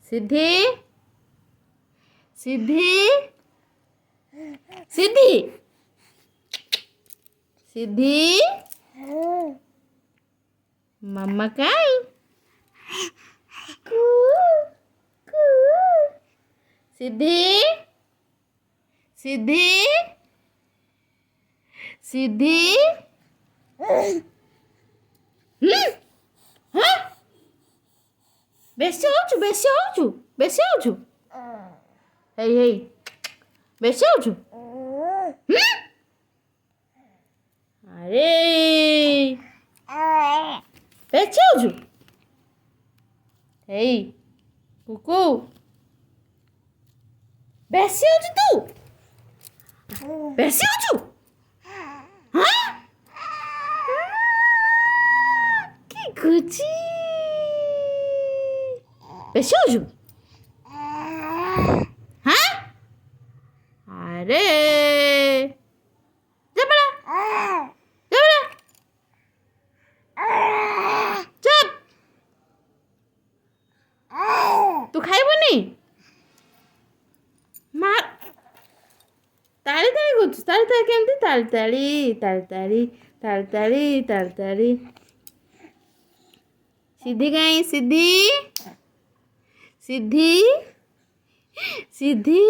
સિદ્ધિ સિદ્ધિ સિદ્ધિ સિદ્ધિ મમ્મા કાઈ સિદ્ધિ સિદ્ધિ સિદ્ધિ હા બેસી આવું છું હે બેસી આવું છું અરે બેસી આવું છું હે કુકુ બેસી આવું છું તું બેસી આવું છું હા કે ગુચી બેસી આવું છું હા અરે જબડા ચપ તું ખાઈબ નહીં માર તાળી તાળી ગોતું તાળી કેમથી તાળી સિદ્ધિ ગઈ સિદ્ધિ સિદ્ધિ સિદ્ધિ